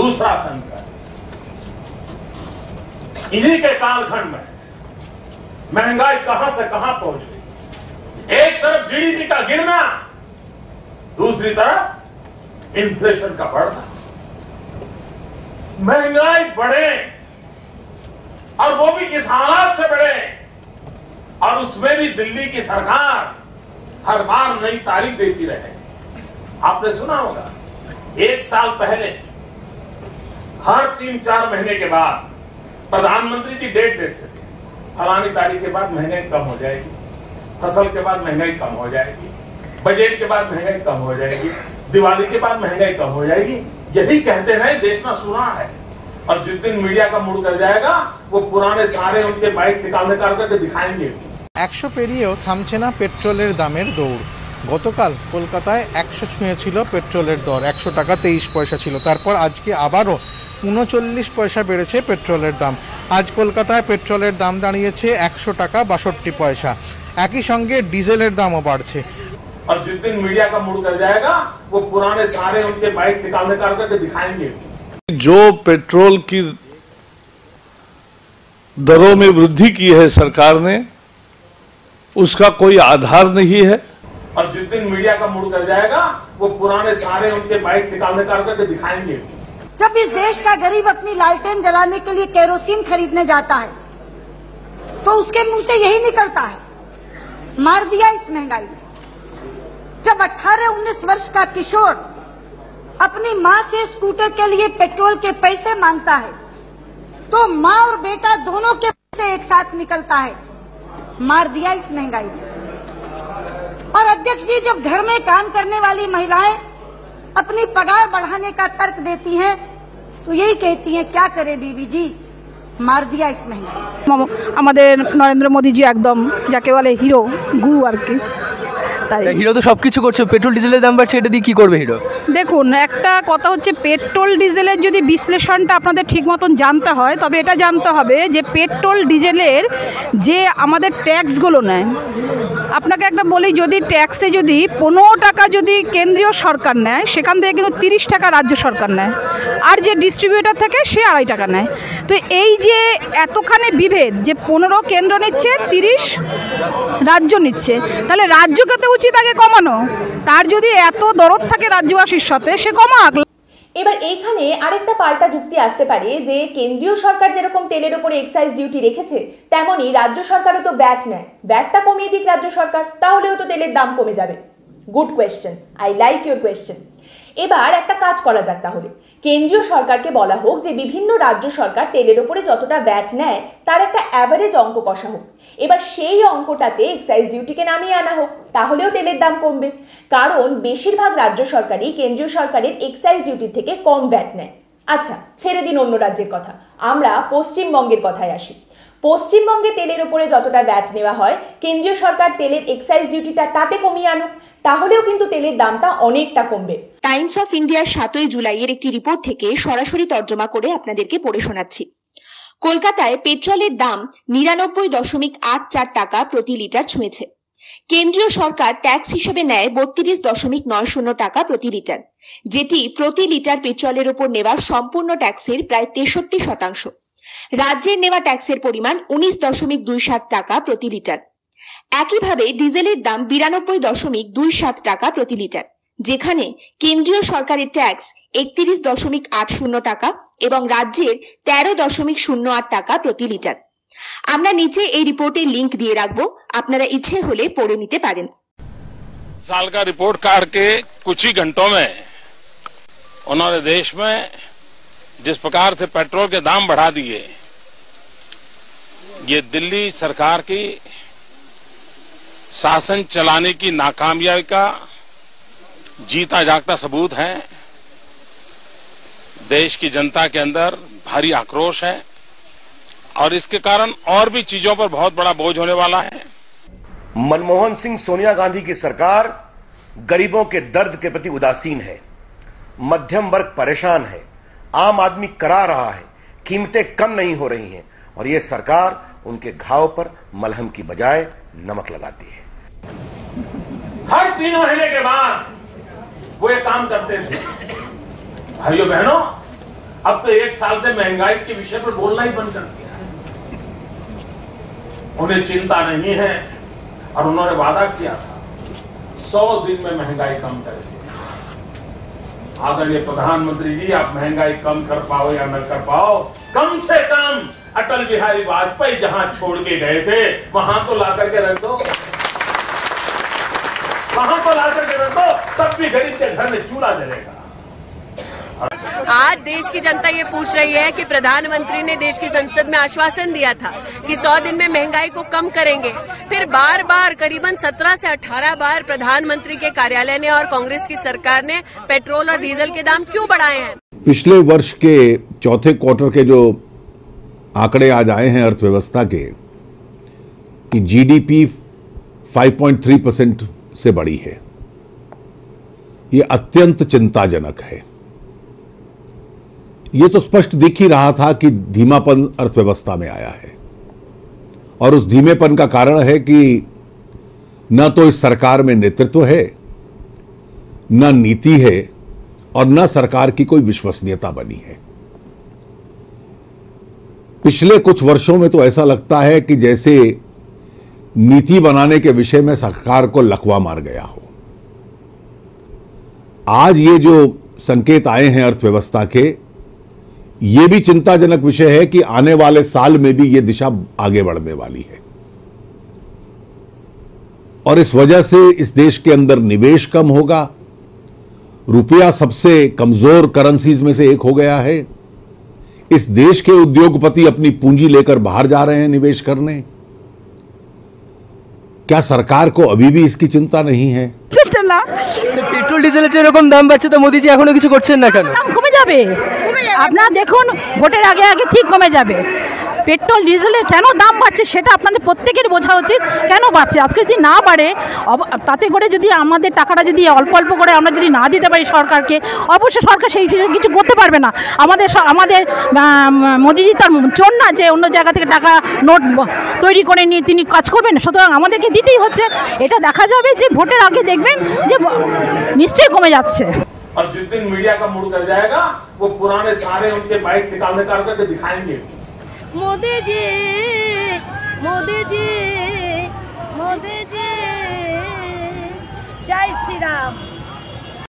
दूसरा संकट, इन्हीं के कालखंड में महंगाई कहां से कहां पहुंच गई। एक तरफ जीडीपी का गिरना, दूसरी तरफ इन्फ्लेशन का बढ़ना। महंगाई बढ़े और वो भी इस हालात से बढ़े, और उसमें भी दिल्ली की सरकार हर बार नई तारीख देती रहे। आपने सुना होगा, एक साल पहले हर 3-4 महीने के बाद प्रधानमंत्री की डेट देते थे, फलानी तारीख के बाद महंगाई कम हो जाएगी, फसल के बाद महंगाई कम हो जाएगी, बजट के बाद महंगाई कम हो जाएगी, दिवाली के बाद महंगाई कम हो जाएगी। यही कहते रहे, देश में सुना है। और जिस दिन मीडिया का मूड कर जाएगा, वो पुराने सारे उनके बाइक निकालने करके दिखाएंगे। 100 পেরিয়েও থামছে না পেট্রোলের দামের দৌড়। গতকাল কলকাতায় 100 ছুঁয়েছিল পেট্রোলের দর, 100 টাকা 23 পয়সা ছিল। তারপর আজকে আবারও 39 পয়সা বেড়েছে পেট্রোলের দাম। আজ কলকাতায় পেট্রোলের দাম দাঁড়িয়েছে 100 টাকা 62 পয়সা। একই সঙ্গে ডিজেলের দামও বাড়ছে। और जिस दिन मीडिया का मूड कर जाएगा, वो पुराने सारे उनके बाइक निकालने करके दिखाएंगे। जो पेट्रोल की दरों में वृद्धि की है सरकार ने, उसका कोई आधार नहीं है। और जिस दिन मीडिया का मूड कर जाएगा, वो पुराने सारे उनके बाइक निकालने करके दिखाएंगे। जब इस देश का गरीब अपनी लालटेन जलाने के लिए केरोसिन खरीदने जाता है, तो उसके मुंह से यही निकलता है, मार दिया इस महंगाई ने। जब 18-19 वर्ष का किशोर अपनी माँ से स्कूटर के लिए पेट्रोल के पैसे मांगता है, तो माँ और बेटा दोनों के पैसे एक साथ निकलता है, मार दिया इस महंगाई ने। और अध्यक्ष जी, जब घर में काम करने वाली महिलाएं अपनी पगार बढ़ाने का तर्क देती हैं, तो यही कहती हैं, क्या करें बीबी जी, मार दिया इस महंगाई। আমাদের নরেন্দ্র মোদীজি একদম যাকে বলে হিরো, গুরু আর কি। হিরো তো সবকিছু করছে, পেট্রোল ডিজেলের দাম বাড়ছে, এটা দিয়ে কি করবে হিরো? দেখুন, একটা কথা হচ্ছে, পেট্রোল ডিজেলের যদি বিশ্লেষণটা আপনাদের ঠিক মতন জানতে হয়, তবে এটা জানতে হবে যে পেট্রোল ডিজেলের যে আমাদের ট্যাক্সগুলো নেয়, আপনাকে একটা বলি, যদি ট্যাক্সে যদি 15 টাকা যদি কেন্দ্রীয় সরকার নেয়, সেখান থেকে কিন্তু 30 টাকা রাজ্য সরকার নেয়, আর যে ডিস্ট্রিবিউটার থাকে সে 2.5 টাকা নেয়। তো এই যে এতখানি বিভেদ, যে 15 কেন্দ্র নিচ্ছে, 30 রাজ্য নিচ্ছে, তাহলে রাজ্যকে তো উচিত আগে কমানো। তার যদি এত দরদ থাকে রাজ্যবাসীর সাথে, সে কমাক। এবার এইখানে আরেকটা পাল্টা যুক্তি আসতে পারে যে কেন্দ্রীয় সরকার যেরকম তেলের উপরে এক্সাইজ ডিউটি রেখেছে, তেমনি রাজ্য সরকারও তো ভ্যাট নেয়, ভ্যাটটা কমিয়ে দিক রাজ্য সরকার, তাহলেও তো তেলের দাম কমে যাবে। Good question, I like your question. এবার একটা কাজ করা যাক, তাহলে কেন্দ্রীয় সরকারকে বলা হোক যে বিভিন্ন রাজ্য সরকার তেলের উপরে যতটা ভ্যাট নেয় তার একটা অ্যাভারেজ অঙ্ক কষা হোক। এবার সেই অঙ্কটাতে এক্সাইজ ডিউটিকে নামিয়ে আনা হোক, তাহলেও তেলের দাম কমবে। কারণ বেশিরভাগ রাজ্য সরকারই কেন্দ্রীয় সরকারের এক্সাইজ ডিউটির থেকে কম ভ্যাট নেয়। আচ্ছা, ছেড়ে দিন অন্য রাজ্যের কথা, আমরা পশ্চিমবঙ্গের কথায় আসি। পশ্চিমবঙ্গে তেলের উপরে যতটা ভ্যাট নেওয়া হয়, কেন্দ্রীয় সরকার তেলের এক্সাইজ ডিউটিটা তাতে কমিয়ে আনুক, তাহলেও কিন্তু তেলের দামটা অনেকটা কমবে। টাইমস অফ ইন্ডিয়ার 7 জুলাইয়ের একটি রিপোর্ট থেকে সরাসরি তর্জমা করে আপনাদেরকে পড়ে শোনাচ্ছি। কলকাতায় পেট্রোলের দাম 99.84 টাকা প্রতি লিটার ছুঁয়েছে। কেন্দ্রীয় সরকার ট্যাক্স হিসেবে নেয় 32.90 টাকা প্রতি লিটার, যেটি প্রতি লিটার পেট্রোলের উপর নেওয়া সম্পূর্ণ ট্যাক্সের প্রায় 63%। রাজ্যের নেওয়া ট্যাক্সের পরিমাণ 19.27 টাকা প্রতি লিটার। একইভাবে ডিজেলের দাম 92.27 টাকা প্রতি লিটার, যেখানে কেন্দ্রীয় সরকারের ট্যাক্স 31.80 টাকা এবং রাজ্যের 13.08 টাকা প্রতি লিটার। আমরা নিচে এই রিপোর্টের লিংক দিয়ে রাখবো, আপনারা ইচ্ছে হলে পড়ে নিতে পারেন। साल का रिपोर्ट कार्ड के कुछ ही घंटों में उन्होंने देश में जिस प्रकार से पेट्रोल के दाम बढ़ा दिए, ये दिल्ली सरकार की शासन चलाने की नाकामयाबी का जीता जागता सबूत है। देश की जनता के अंदर भारी आक्रोश है और इसके कारण और भी चीजों पर बहुत बड़ा बोझ होने वाला है। मनमोहन सिंह सोनिया गांधी की सरकार गरीबों के दर्द के प्रति उदासीन है। मध्यम वर्ग परेशान है, आम आदमी करा रहा है, कीमतें कम नहीं हो रही हैं और ये सरकार उनके घाव पर मलहम की बजाय नमक लगाती है। हर 3 महीने के बाद वो ये काम करते थे। भाइयों बहनों, अब तो 1 साल से महंगाई के विषय पर बोलना ही बंद कर दिया है। उन्हें चिंता नहीं है और उन्होंने वादा किया था 100 दिन में महंगाई कम करेंगे। आदरणीय प्रधानमंत्री जी, आप महंगाई कम कर पाओ या न कर पाओ, कम से कम अटल बिहारी वाजपेयी जहां छोड़ के गए थे वहां तो ला करके रख दो, वहां तो ला करके रख दो, तब भी गरीब के घर में चूल्हा जलेगा। आज देश की जनता ये पूछ रही है कि प्रधानमंत्री ने देश की संसद में आश्वासन दिया था कि 100 दिन में महंगाई को कम करेंगे, फिर बार बार करीबन 17 से 18 बार प्रधानमंत्री के कार्यालय ने और कांग्रेस की सरकार ने पेट्रोल और डीजल के दाम क्यों बढ़ाए हैं? पिछले वर्ष के चौथे क्वार्टर के जो आंकड़े आज आए हैं अर्थव्यवस्था के, कि जीडीपी 5.3% से बढ़ी है, ये अत्यंत चिंताजनक है। ये तो स्पष्ट दिख ही रहा था कि धीमापन अर्थव्यवस्था में आया है और उस धीमेपन का कारण है कि न तो इस सरकार में नेतृत्व है, न नीति है और न सरकार की कोई विश्वसनीयता बनी है। पिछले कुछ वर्षों में तो ऐसा लगता है कि जैसे नीति बनाने के विषय में सरकार को लकवा मार गया हो। आज ये जो संकेत आए हैं अर्थव्यवस्था के, ये भी चिंताजनक विषय है कि आने वाले साल में भी ये दिशा आगे बढ़ने वाली है और इस वजह से इस देश के अंदर निवेश कम होगा। रुपया सबसे कमजोर करेंसीज में से एक हो गया है। इस देश के उद्योगपति अपनी पूंजी लेकर बाहर जा रहे हैं निवेश करने। क्या सरकार को अभी भी इसकी चिंता नहीं है? পেট্রোল ডিজেলের যেরকম দাম বাড়ছে তো মোদিজি এখনো কিছু করছেন না কেন? দাম কমে যাবে, আপনারা দেখুন ভোটের আগে আগে ঠিক কমে যাবে। পেট্রোল ডিজেলের কেন দাম বাড়ছে সেটা আপনাদের প্রত্যেকের বোঝা উচিত। কেন বাড়ছে? আজকে যদি না বাড়ে, তাতে করে যদি আমাদের টাকাটা যদি অল্প অল্প করে আমরা যদি না দিতে পারি সরকারকে, অবশ্যই সরকার সেই কিছু করতে পারবে না। আমাদের মোদিজি তার চোর না যে অন্য জায়গা থেকে টাকা নোট তৈরি করে নিয়ে তিনি কাজ করবেন। সুতরাং আমাদেরকে দিতেই হচ্ছে। এটা দেখা যাবে যে ভোটের আগে দেখবেন যে নিশ্চয়ই কমে যাচ্ছে। और जिस दिन मीडिया का मूड कर जाएगा वो पुराने सारे उनके बाइक निकालने करके दिखाएंगे। मोदी जी, मोदी जी, मोदी जी, जय श्री राम।